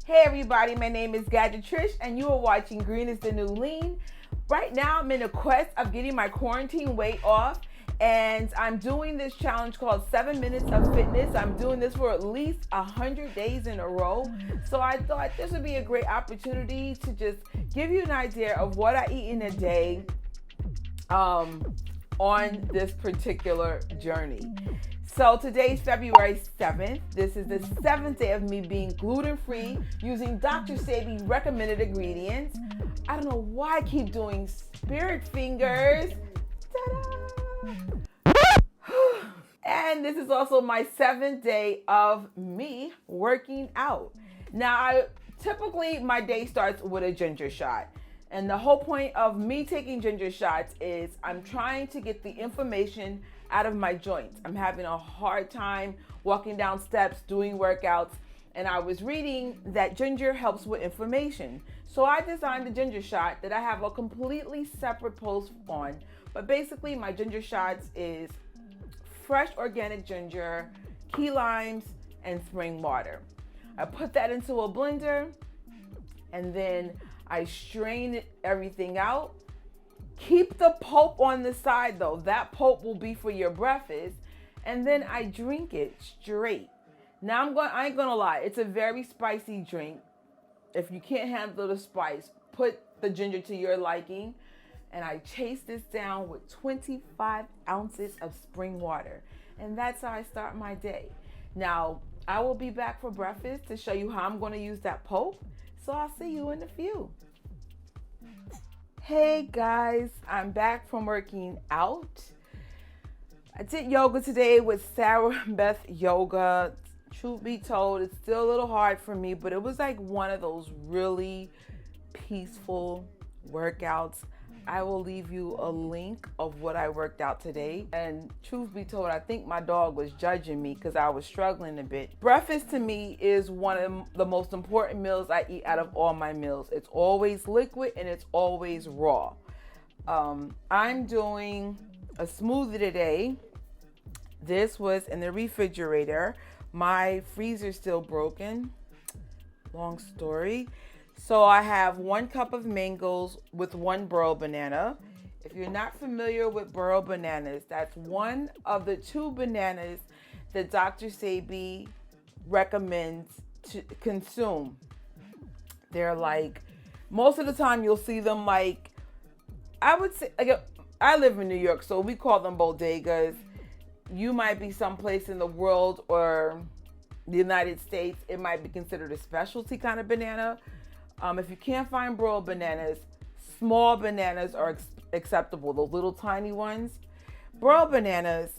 Hey everybody, my name is Gadget Trish and you are watching Green is the New Lean. Right now I'm in a quest of getting my quarantine weight off and I'm doing this challenge called 7 Minutes of Fitness. I'm doing this for at least 100 days in a row. So I thought this would be a great opportunity to just give you an idea of what I eat in a day on this particular journey. So today's February 7th. This is the 7th day of me being gluten-free using Dr. Sebi recommended ingredients. I don't know why I keep doing spirit fingers. Ta-da! And this is also my 7th day of me working out. Now, typically my day starts with a ginger shot. And the whole point of me taking ginger shots is I'm trying to get the inflammation out of my joints. I'm having a hard time walking down steps, doing workouts, and I was reading that ginger helps with inflammation. So I designed the ginger shot that I have a completely separate post on. But basically my ginger shots is fresh organic ginger, key limes, and spring water. I put that into a blender and then I strain everything out. Keep the pulp on the side though. That pulp will be for your breakfast. And then I drink it straight. Now I ain't gonna lie, it's a very spicy drink. If you can't handle the spice, put the ginger to your liking. And I chase this down with 25 ounces of spring water. And that's how I start my day. Now, I will be back for breakfast to show you how I'm gonna use that pulp. So I'll see you in a few. Hey guys, I'm back from working out. I did yoga today with Sarah Beth Yoga. Truth be told, it's still a little hard for me, but it was like one of those really peaceful workouts. I will leave you a link of what I worked out today. And truth be told, I think my dog was judging me because I was struggling a bit. Breakfast to me is one of the most important meals I eat out of all my meals. It's always liquid and it's always raw. I'm doing a smoothie today. This was in the refrigerator. My freezer's still broken. Long story. So I have 1 cup of mangoes with 1 burro banana. If you're not familiar with burro bananas, that's one of the 2 bananas that Dr. Sebi recommends to consume. They're like, most of the time you'll see them like, I would say, like, I live in New York, so we call them bodegas. You might be someplace in the world or the United States, it might be considered a specialty kind of banana. If you can't find burro bananas, small bananas are acceptable, those little tiny ones. Burro bananas,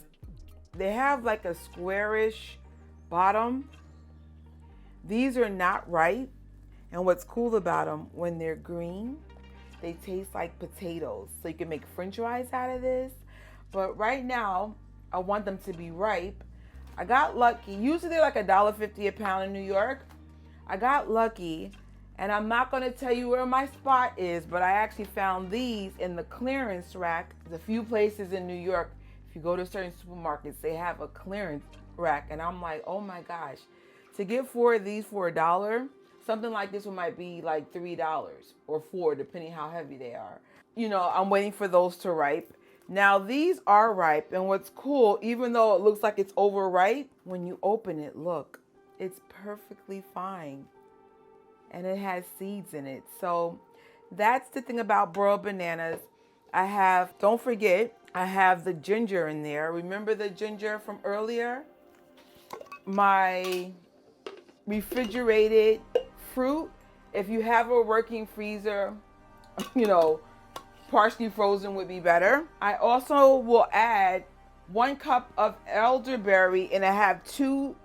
they have like a squarish bottom. These are not ripe. And what's cool about them, when they're green, they taste like potatoes. So you can make french fries out of this. But right now, I want them to be ripe. I got lucky. Usually they're like $1.50 a pound in New York. I got lucky. And I'm not going to tell you where my spot is, but I actually found these in the clearance rack. There's a few places in New York, if you go to certain supermarkets, they have a clearance rack. And I'm like, oh my gosh, to get 4 of these for $1, something like this one might be like $3 or $4, depending how heavy they are. You know, I'm waiting for those to ripe. Now these are ripe, and what's cool, even though it looks like it's overripe, when you open it, look, it's perfectly fine. And it has seeds in it. So that's the thing about burro bananas. Don't forget, I have the ginger in there. Remember the ginger from earlier? My refrigerated fruit. If you have a working freezer, partially frozen would be better. I also will add 1 cup of elderberry, and I have 2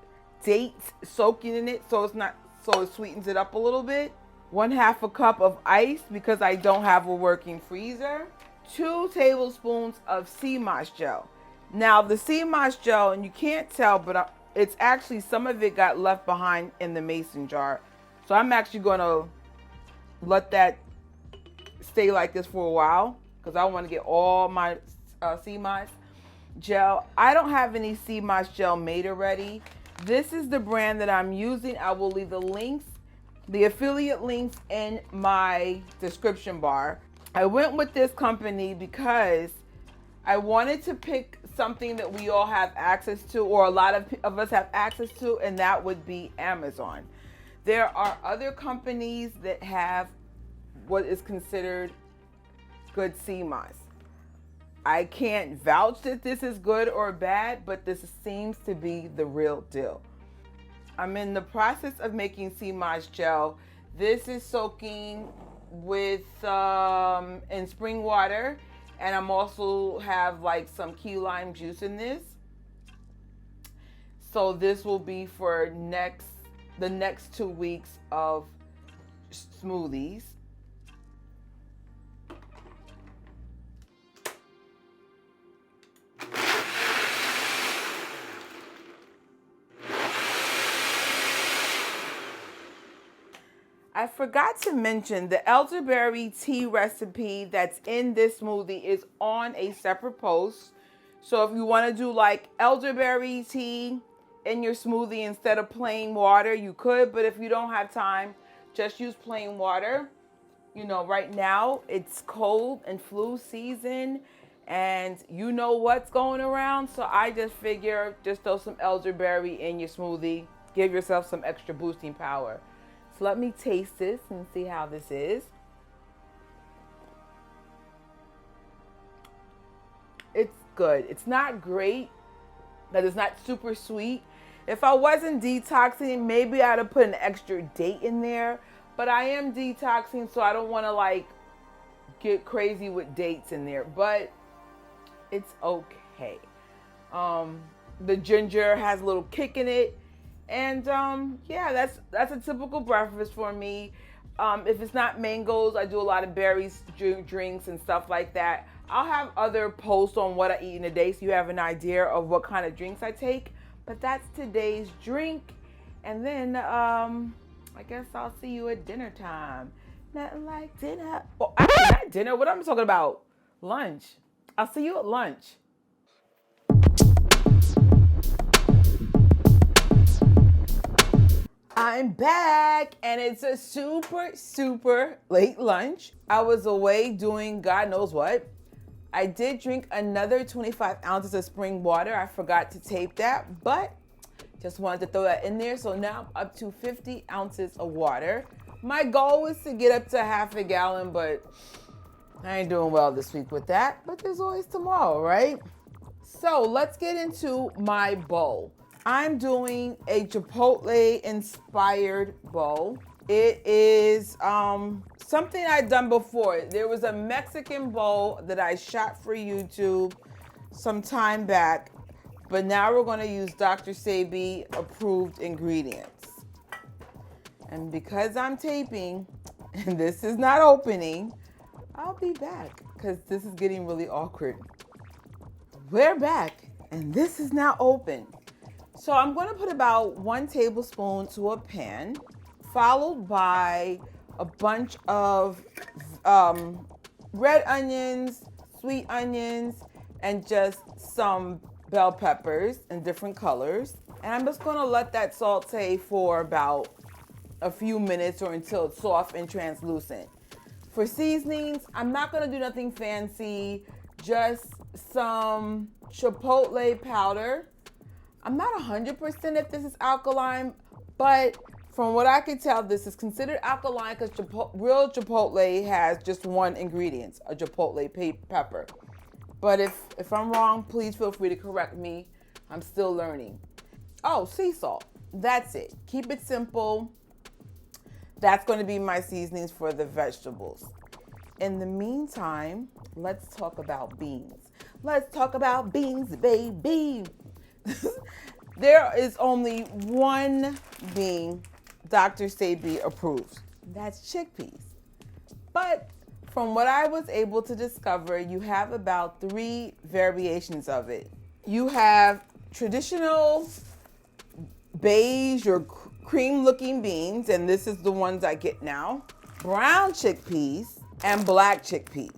dates soaking in it, so it sweetens it up a little bit. 1/2 cup of ice because I don't have a working freezer. 2 tablespoons of sea moss gel. Now the sea moss gel, and you can't tell, but it's actually, some of it got left behind in the mason jar. So I'm actually gonna let that stay like this for a while because I want to get all my sea moss gel. I don't have any sea moss gel made already. This is the brand that I'm using. I will leave the links The affiliate links in my description bar. I went with this company because I wanted to pick something that we all have access to, or a lot of us have access to, and that would be Amazon. There are other companies that have what is considered good sea moss. I can't vouch that this is good or bad, but this seems to be the real deal. I'm in the process of making sea moss gel. This is soaking with in spring water, and I'm also have like some key lime juice in this. So this will be for the next 2 weeks of smoothies. I forgot to mention the elderberry tea recipe that's in this smoothie is on a separate post. So if you want to do like elderberry tea in your smoothie instead of plain water, you could. But if you don't have time, just use plain water. You know, right now it's cold and flu season, and you know what's going around. So I just figure just throw some elderberry in your smoothie. Give yourself some extra boosting power. So let me taste this and see how this is. It's good. It's not great, but it's not super sweet. If I wasn't detoxing, maybe I'd have put an extra date in there. But I am detoxing, so I don't want to like get crazy with dates in there. But it's okay. The ginger has a little kick in it. And yeah, that's a typical breakfast for me. If it's not mangoes, I do a lot of berries, drinks, and stuff like that. I'll have other posts on what I eat in a day so you have an idea of what kind of drinks I take. But that's today's drink. And then I guess I'll see you at dinner time. Nothing like dinner. Well, actually, not dinner. What am I talking about? Lunch. I'll see you at lunch. I'm back, and it's a super late lunch. I was away doing God knows what. I did drink another 25 ounces of spring water. I forgot to tape that, but just wanted to throw that in there. So now I'm up to 50 ounces of water. My goal was to get up to half a gallon, but I ain't doing well this week with that. But there's always tomorrow, right? So let's get into my bowl. I'm doing a Chipotle inspired bowl. It is something I've done before. There was a Mexican bowl that I shot for YouTube some time back, but now we're gonna use Dr. Sebi approved ingredients. And because I'm taping and this is not opening, I'll be back because this is getting really awkward. We're back and this is now open. So I'm going to put about 1 tablespoon to a pan, followed by a bunch of red onions, sweet onions, and just some bell peppers in different colors. And I'm just going to let that saute for about a few minutes or until it's soft and translucent. For seasonings, I'm not going to do nothing fancy, just some chipotle powder. I'm not 100% if this is alkaline, but from what I can tell, this is considered alkaline because real chipotle has just one ingredient, a chipotle pepper. But if I'm wrong, please feel free to correct me. I'm still learning. Oh, sea salt. That's it. Keep it simple. That's going to be my seasonings for the vegetables. In the meantime, let's talk about beans. Let's talk about beans, baby. There is only one bean Dr. Sebi approves. That's chickpeas. But from what I was able to discover, you have about 3 variations of it. You have traditional beige or cream looking beans, and this is the ones I get now. Brown chickpeas and black chickpeas.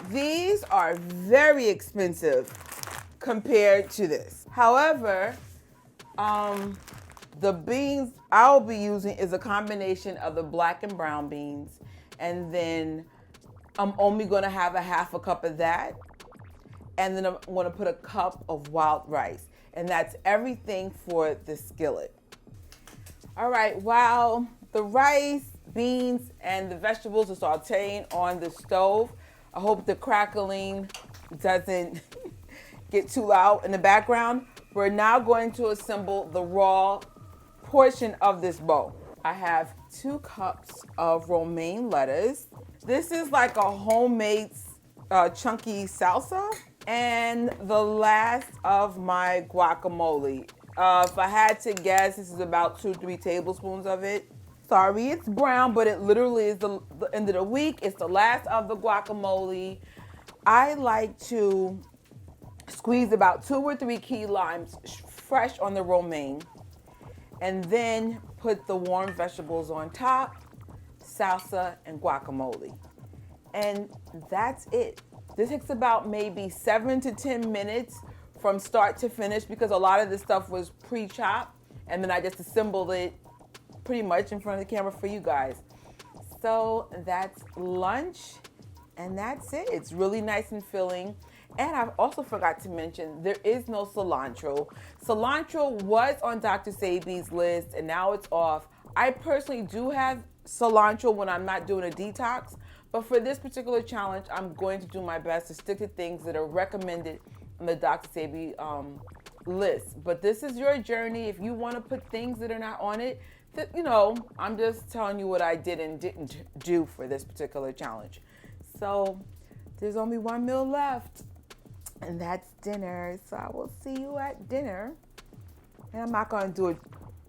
These are very expensive compared to this. However, The beans I'll be using is a combination of the black and brown beans. And then I'm only gonna have a half a cup of that. And then I'm gonna put a cup of wild rice. And that's everything for the skillet. All right, while the rice, beans, and the vegetables are sauteing on the stove, I hope the crackling doesn't get too loud in the background. We're now going to assemble the raw portion of this bowl. I have 2 cups of romaine lettuce. This is like a homemade chunky salsa. And the last of my guacamole. If I had to guess, this is about 2-3 tablespoons of it. Sorry, it's brown, but it literally is the end of the week. It's the last of the guacamole. I like to squeeze about 2 or 3 key limes fresh on the romaine, and then put the warm vegetables on top, salsa, and guacamole. And that's it. This takes about maybe 7 to 10 minutes from start to finish because a lot of this stuff was pre-chopped, and then I just assembled it pretty much in front of the camera for you guys. So that's lunch, and that's it. It's really nice and filling. And I also forgot to mention, there is no cilantro. Cilantro was on Dr. Sebi's list, and now it's off. I personally do have cilantro when I'm not doing a detox, but for this particular challenge, I'm going to do my best to stick to things that are recommended on the Dr. Sebi list. But this is your journey. If you want to put things that are not on it, I'm just telling you what I did and didn't do for this particular challenge. So there's only one meal left, and that's dinner. So I will see you at dinner. And I'm not going to do a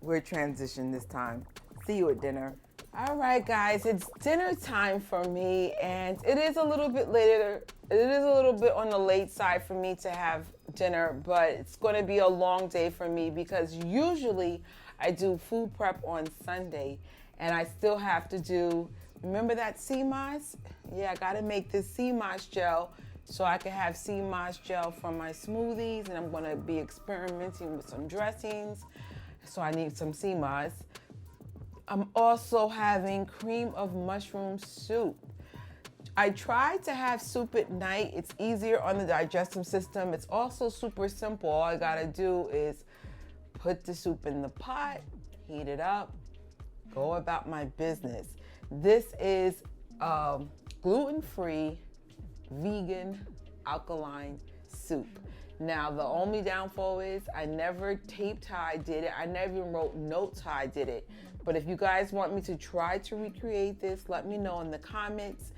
weird transition this time. See you at dinner. All right, guys, it's dinner time for me, and it is a little bit later. It is a little bit on the late side for me to have dinner, but it's going to be a long day for me because usually I do food prep on Sunday, and I still have to do, remember that sea moss? Yeah, I got to make this sea moss gel so I can have sea moss gel for my smoothies, and I'm going to be experimenting with some dressings, so I need some sea moss. I'm also having cream of mushroom soup. I try to have soup at night. It's easier on the digestive system. It's also super simple. All I gotta do is put the soup in the pot, heat it up, go about my business. This is gluten-free, vegan, alkaline soup. Now, the only downfall is I never taped how I did it. I never even wrote notes how I did it. But if you guys want me to try to recreate this, let me know in the comments.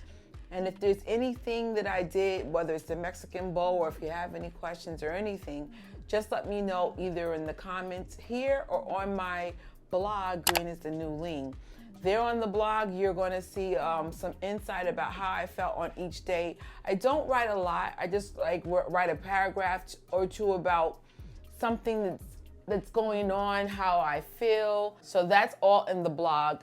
And if there's anything that I did, whether it's the Mexican bowl or if you have any questions or anything, just let me know either in the comments here or on my blog, Green is the New Lean. There on the blog, you're going to see some insight about how I felt on each day. I don't write a lot. I just write a paragraph or two about something that's going on, how I feel. So that's all in the blog.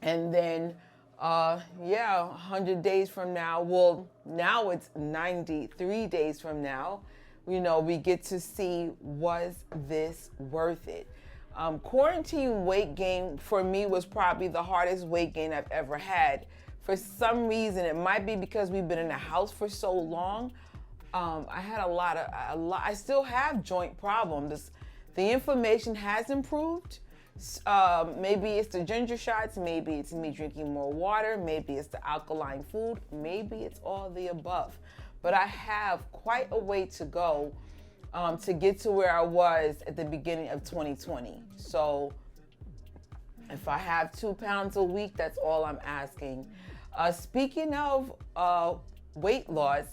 And then, 100 days from now, well, now it's 93 days from now, we get to see, was this worth it? Quarantine weight gain for me was probably the hardest weight gain I've ever had. For some reason, it might be because we've been in the house for so long. I had I still have joint problems. The inflammation has improved. Maybe it's the ginger shots, maybe it's me drinking more water, maybe it's the alkaline food, maybe it's all the above. But I have quite a way to go to get to where I was at the beginning of 2020. So if I have 2 pounds a week, that's all I'm asking. Speaking of weight loss,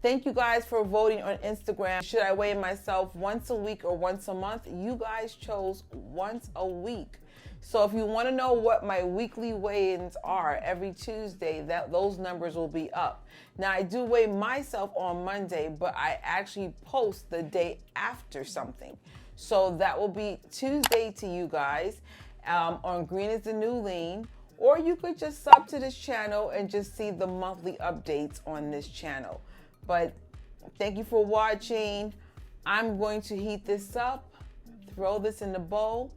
thank you guys for voting on Instagram. Should I weigh myself once a week or once a month? You guys chose once a week. So if you want to know what my weekly weigh-ins are every Tuesday, those numbers will be up. Now, I do weigh myself on Monday, but I actually post the day after something. So that will be Tuesday to you guys on Green is the New Lean. Or you could just sub to this channel and just see the monthly updates on this channel. But thank you for watching. I'm going to heat this up, throw this in the bowl,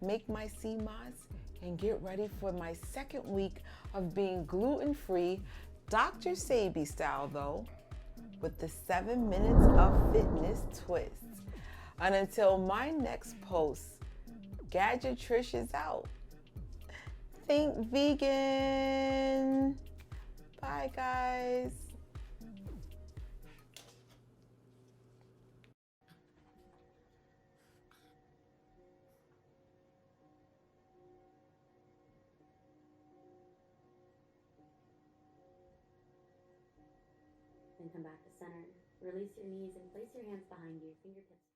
make my sea moss, and get ready for my second week of being gluten-free, Dr. Sebi style though, with the 7 minutes of fitness twist. And until my next post, Gadgetrish is out. Think vegan. Bye, guys. Then come back to center. Release your knees and place your hands behind you, fingertips.